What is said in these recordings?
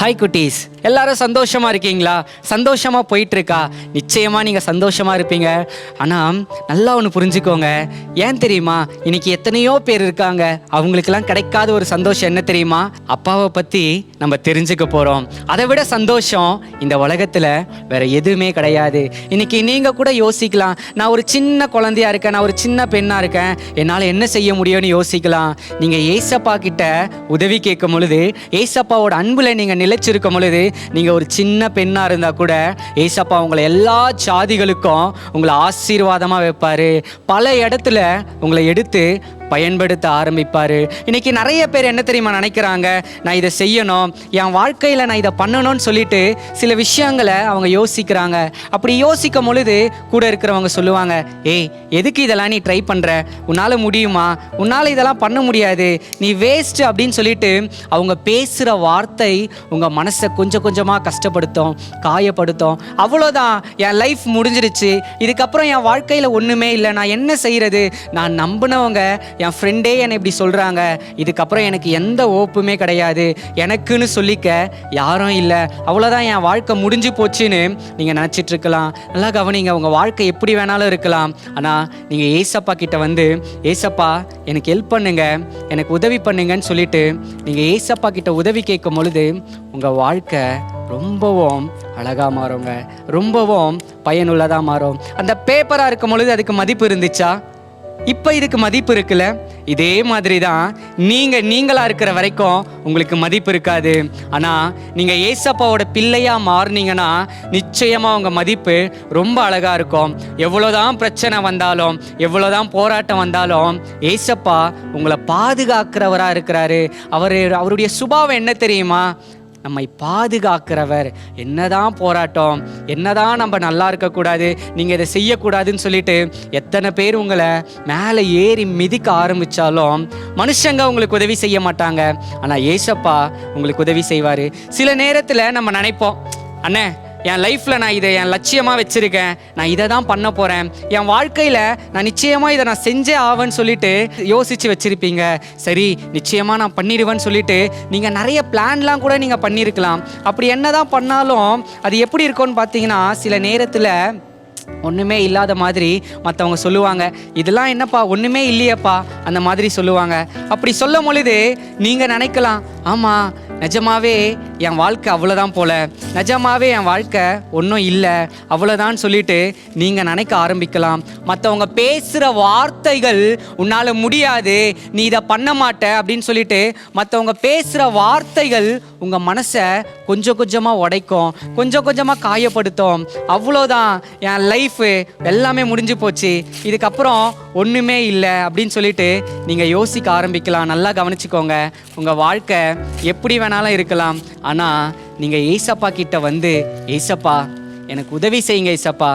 Hi குட்டீஸ், எல்லாரும் சந்தோஷமா இருக்கீங்களா? சந்தோஷமா போயிட்டு இருக்கா? நிச்சயமா நீங்க சந்தோஷமா இருப்பீங்க. ஆனா நல்லா ஒன்று புரிஞ்சுக்கோங்க. ஏன் தெரியுமா? இன்னைக்கு எத்தனையோ பேர் இருக்காங்க, அவங்களுக்கெல்லாம் கிடைக்காத ஒரு சந்தோஷம் என்ன தெரியுமா? அப்பாவை பத்தி நம்ம தெரிஞ்சுக்க போறோம். அதை விட சந்தோஷம் இந்த உலகத்துல வேற எதுவுமே கிடையாது. இன்னைக்கு நீங்க கூட யோசிக்கலாம், நான் ஒரு சின்ன குழந்தையா இருக்கேன், நான் ஒரு சின்ன பெண்ணா இருக்கேன், என்னால் என்ன செய்ய முடியும்னு யோசிக்கலாம். நீங்க ஏசப்பா கிட்ட உதவி கேட்கும் பொழுது, ஏசப்பாவோட அன்புல நீங்க நிலைச்சிருக்கும் பொழுது, நீங்க ஒரு சின்ன பெண்ணா இருந்தா கூட ஏசப்பா உங்களை எல்லா ஜாதிகளுக்கும் உங்களை ஆசீர்வாதமா வைப்பாரு. பல இடத்துல உங்களை எடுத்து பயன்படுத்த ஆரம்பிப்பாரு. இன்னைக்கு நிறைய பேர் என்ன தெரியுமா நினைக்கிறாங்க, நான் இதை செய்யணும், என் வாழ்க்கையில் நான் இதை பண்ணணும்னு சொல்லிட்டு சில விஷயங்களை அவங்க யோசிக்கிறாங்க. அப்படி யோசிக்கும் பொழுது கூட இருக்கிறவங்க சொல்லுவாங்க, ஏய் எதுக்கு இதெல்லாம் நீ ட்ரை பண்ணுற, உன்னால் முடியுமா, உன்னால் இதெல்லாம் பண்ண முடியாது, நீ வேஸ்ட் அப்படின்னு சொல்லிட்டு அவங்க பேசுகிற வார்த்தை உங்கள் மனசை கொஞ்சம் கொஞ்சமாக கஷ்டப்படுத்தும், காயப்படுத்தும். அவ்வளோதான், என் லைஃப் முடிஞ்சிருச்சு, இதுக்கப்புறம் என் வாழ்க்கையில் ஒன்றுமே இல்லை, நான் என்ன செய்கிறது, நான் நம்பினவங்க என் ஃப்ரெண்டே என்னை இப்படி சொல்கிறாங்க, இதுக்கப்புறம் எனக்கு எந்த ஓப்புமே கிடையாது, எனக்குன்னு சொல்லிக்க யாரும் இல்லை, அவ்வளோதான் என் வாழ்க்கை முடிஞ்சு போச்சுன்னு நீங்கள் நினச்சிட்டு இருக்கலாம். நல்லா கவனிங்க, உங்கள் வாழ்க்கை எப்படி வேணாலும் இருக்கலாம். ஆனால் நீங்கள் ஏசப்பா கிட்ட வந்து, ஏசப்பா எனக்கு ஹெல்ப் பண்ணுங்க, எனக்கு உதவி பண்ணுங்கன்னு சொல்லிட்டு நீங்கள் ஏசப்பா கிட்ட உதவி கேட்கும் பொழுது உங்கள் வாழ்க்கை ரொம்பவும் அழகாக மாறுங்க, ரொம்பவும் பயனுள்ளதாக மாறும். அந்த பேப்பராக இருக்கும் பொழுது அதுக்கு மதிப்பு இருந்துச்சா? இப்போ இதுக்கு மதிப்பு இருக்குல்ல? இதே மாதிரி தான் நீங்களா இருக்கிற வரைக்கும் உங்களுக்கு மதிப்பு இருக்காது. ஆனால் நீங்கள் ஏசப்பாவோட பிள்ளையாக மாறினீங்கன்னா நிச்சயமாக உங்கள் மதிப்பு ரொம்ப அழகாக இருக்கும். எவ்வளோதான் பிரச்சனை வந்தாலும், எவ்வளோதான் போராட்டம் வந்தாலும் ஏசப்பா உங்களை பாதுகாக்கிறவராக இருக்கிறாரு. அவருடைய சுபாவம் என்ன தெரியுமா? நம்மை பாதுகாக்கிறவர். என்னதான் போராட்டம், என்னதான் நம்ம நல்லா இருக்கக்கூடாது, நீங்கள் இதை செய்யக்கூடாதுன்னு சொல்லிட்டு எத்தனை பேர் உங்களை மேலே ஏறி மிதிக்க ஆரம்பித்தாலும் மனுஷங்க உங்களுக்கு உதவி செய்ய மாட்டாங்க. ஆனால் ஏசப்பா உங்களுக்கு உதவி செய்வார். சில நேரத்தில் நம்ம நினைப்போம், அண்ணே என் லைஃப்பில் நான் இதை என் லட்சியமாக வச்சுருக்கேன், நான் இதை தான் பண்ண போகிறேன், என் வாழ்க்கையில் நான் நிச்சயமாக இதை நான் செஞ்சே ஆவேன்னு சொல்லிட்டு யோசித்து வச்சுருப்பீங்க. சரி, நிச்சயமாக நான் பண்ணிடுவேன்னு சொல்லிட்டு நீங்கள் நிறைய பிளான்லாம் கூட நீங்கள் பண்ணியிருக்கலாம். அப்படி என்ன தான் பண்ணாலும் அது எப்படி இருக்கும்னு பார்த்தீங்கன்னா, சில நேரத்தில் ஒன்றுமே இல்லாத மாதிரி மற்றவங்க சொல்லுவாங்க, இதெல்லாம் என்னப்பா ஒன்றுமே இல்லையப்பா அந்த மாதிரி சொல்லுவாங்க. அப்படி சொல்லும் பொழுது நீங்கள் நினைக்கலாம், ஆமாம் நிஜமாவே என் வாழ்க்கை அவ்வளோதான் போல, நிஜமாவே என் வாழ்க்கை ஒன்றும் இல்லை அவ்வளோதான் சொல்லிட்டு நீங்கள் நினைக்க ஆரம்பிக்கலாம். மற்றவங்க பேசுகிற வார்த்தைகள் உன்னால் முடியாது, நீ இதை பண்ண மாட்ட அப்படின்னு சொல்லிட்டு மற்றவங்க பேசுகிற வார்த்தைகள் உங்கள் மனசை கொஞ்சம் கொஞ்சமாக உடைக்கும், கொஞ்சம் கொஞ்சமாக காயப்படுத்தும். அவ்வளோதான், என் லைஃபு எல்லாமே முடிஞ்சு போச்சு, இதுக்கப்புறம் ஒன்றுமே இல்லை அப்படின்னு சொல்லிட்டு நீங்கள் யோசிக்க ஆரம்பிக்கலாம். நல்லா கவனிச்சுக்கோங்க, உங்கள் வாழ்க்கை எப்படி வேணாலும் இருக்கலாம். ஆனால் நீங்கள் ஏசப்பா கிட்ட வந்து, ஏசப்பா எனக்கு உதவி செய்யுங்க, ஏசப்பா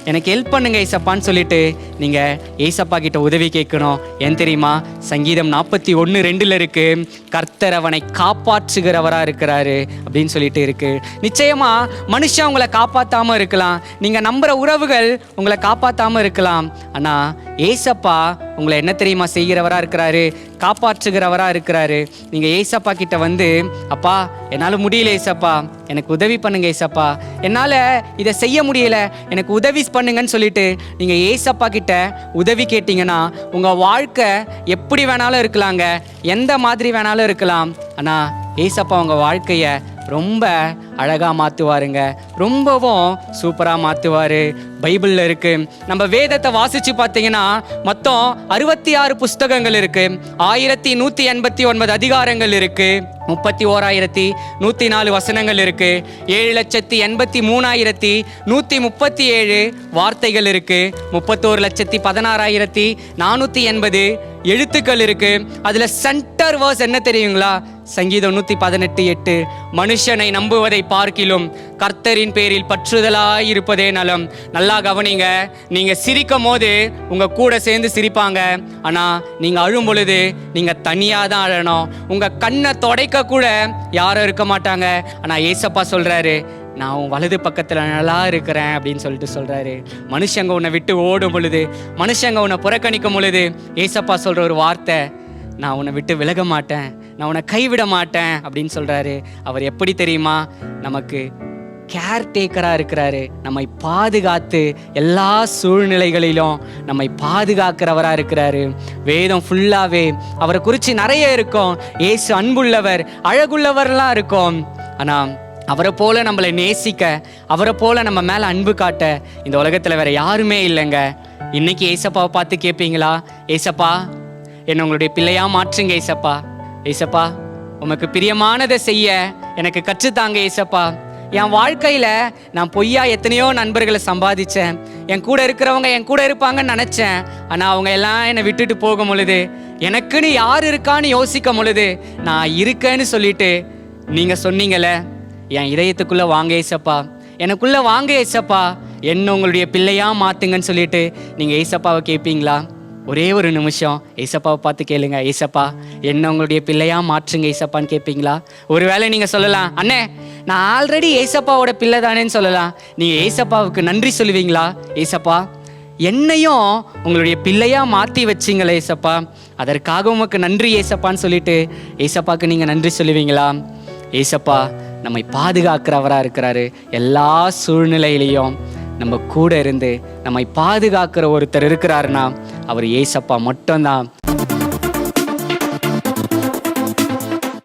எனக்கு ஹெல்ப் பண்ணுங்க ஏசப்பான்னு சொல்லிட்டு நீங்கள் ஏசப்பா கிட்ட உதவி கேட்கணும். ஏன் தெரியுமா? சங்கீதம் 41:2 இருக்கு, கர்த்தர் அவனை காப்பாற்றுகிறவராக இருக்கிறாரு அப்படின்னு சொல்லிட்டு இருக்கு. நிச்சயமா மனுஷன் உங்களை காப்பாற்றாமல் இருக்கலாம், நீங்கள் நம்புகிற உறவுகள் உங்களை காப்பாற்றாமல் இருக்கலாம். ஆனால் ஏசப்பா உங்களை என்ன தெரியுமா செய்கிறவராக இருக்கிறாரு? காப்பாற்றுகிறவராக இருக்கிறாரு. நீங்கள் ஏசப்பா கிட்ட வந்து, அப்பா என்னால் முடியல ஏசப்பா, எனக்கு உதவி பண்ணுங்க ஏசப்பா, என்னால் இதை செய்ய முடியல, எனக்கு உதவி பண்ணுங்கன்னு சொல்லிட்டு நீங்கள் ஏசப்பா கிட்ட உதவி கேட்டிங்கன்னா உங்கள் வாழ்க்கை எப்படி வேணாலும் இருக்கலாங்க, எந்த மாதிரி வேணாலும் இருக்கலாம். ஆனால் ஏசப்பா உங்கள் வாழ்க்கையை ரொம்ப அழகாக மாற்றுவாருங்க, ரொம்பவும் சூப்பராக மாற்றுவார். பைபிளில் இருக்குது, நம்ம வேதத்தை வாசித்து பார்த்தீங்கன்னா மொத்தம் 66 புஸ்தகங்கள் இருக்குது, 1189 அதிகாரங்கள் இருக்குது, 31,104 வசனங்கள் இருக்குது, 7,83,137 வார்த்தைகள் இருக்குது, 31,16,480 எழுத்துக்கள் இருக்கு. அதுல சென்டர் வேர்ஸ் என்ன தெரியுங்களா? சங்கீதம் 118:8, மனுஷனை நம்புவதை பார்க்கிலும் கர்த்தரின் பேரில் பற்றுதலாய் இருப்பதே நலம். நல்லா கவனிங்க, நீங்க சிரிக்கும் போது உங்க கூட சேர்ந்து சிரிப்பாங்க, ஆனா நீங்க அழும் பொழுது நீங்க தனியா தான் அழணும். உங்க கண்ணை தொடைக்க கூட யாரும் இருக்க மாட்டாங்க. ஆனா ஏசப்பா சொல்றாரு, நான் உன் வலது பக்கத்தில் நல்லா இருக்கிறேன் அப்படின்னு சொல்லிட்டு சொல்கிறாரு. மனுஷங்க உன்னை விட்டு ஓடும் பொழுது, மனுஷங்க உன்னை புறக்கணிக்கும் பொழுது ஏசப்பா சொல்கிற ஒரு வார்த்தை, நான் உன்னை விட்டு விலக மாட்டேன், நான் உன்னை கைவிட மாட்டேன் அப்படின்னு சொல்கிறாரு. அவர் எப்படி தெரியுமா? நமக்கு கேர்டேக்கராக இருக்கிறாரு. நம்மை பாதுகாத்து எல்லா சூழ்நிலைகளிலும் நம்மை பாதுகாக்கிறவராக இருக்கிறாரு. வேதம் ஃபுல்லாகவே அவரை குறித்து நிறைய இருக்கும். இயேசு அன்புள்ளவர், அழகுள்ளவர்லாம் இருக்கும். ஆனால் அவரை போல நம்மளை நேசிக்க, அவரை போல நம்ம மேலே அன்பு காட்ட இந்த உலகத்தில் வேற யாருமே இல்லைங்க. இன்னைக்கு ஏசப்பாவை பார்த்து கேட்பீங்களா? ஏசப்பா, என்னை உங்களுடைய பிள்ளையாக மாற்றுங்க ஏசப்பா. ஏசப்பா, உமக்கு பிரியமானதை செய்ய எனக்கு கற்றுத்தாங்க ஏசப்பா. என் வாழ்க்கையில் நான் பொய்யா எத்தனையோ நண்பர்களை சம்பாதிச்சேன். என் கூட இருக்கிறவங்க என் கூட இருப்பாங்கன்னு நினச்சேன். ஆனால் அவங்க எல்லாம் என்னை விட்டுட்டு போகும் பொழுது, எனக்குன்னு யார் இருக்கான்னு யோசிக்கும் பொழுது, நான் இருக்கேன்னு சொல்லிட்டு நீங்கள் சொன்னீங்களே, என் இதயத்துக்குள்ளே வாங்க ஏசப்பா, எனக்குள்ளே வாங்க ஏசப்பா, என்ன உங்களுடைய பிள்ளையாக மாற்றுங்கன்னு சொல்லிட்டு நீங்கள் ஏசப்பாவை கேட்பீங்களா? ஒரே ஒரு நிமிஷம் ஏசப்பாவை பார்த்து கேளுங்க. ஏசப்பா, என்ன உங்களுடைய பிள்ளையாக மாற்றுங்க ஏசப்பான்னு கேட்பீங்களா? ஒருவேளை நீங்கள் சொல்லலாம், அண்ணே நான் ஆல்ரெடி ஏசப்பாவோட பிள்ளை தானேன்னு சொல்லலாம். நீங்கள் ஏசப்பாவுக்கு நன்றி சொல்லுவீங்களா? ஏசப்பா, என்னையும் உங்களுடைய பிள்ளையாக மாற்றி வச்சிங்களே ஏசப்பா, அதற்காக உமக்கு நன்றி ஏசப்பான்னு சொல்லிட்டு ஏசப்பாவுக்கு நீங்கள் நன்றி சொல்லுவீங்களா? ஏசப்பா நம்மை பாதுகாக்கிறவராக இருக்கிறாரு. எல்லா சூழ்நிலையிலையும் நம்ம கூட இருந்து நம்மை பாதுகாக்கிற ஒருத்தர் இருக்கிறாருன்னா அவர் ஏசப்பா மட்டும்தான்.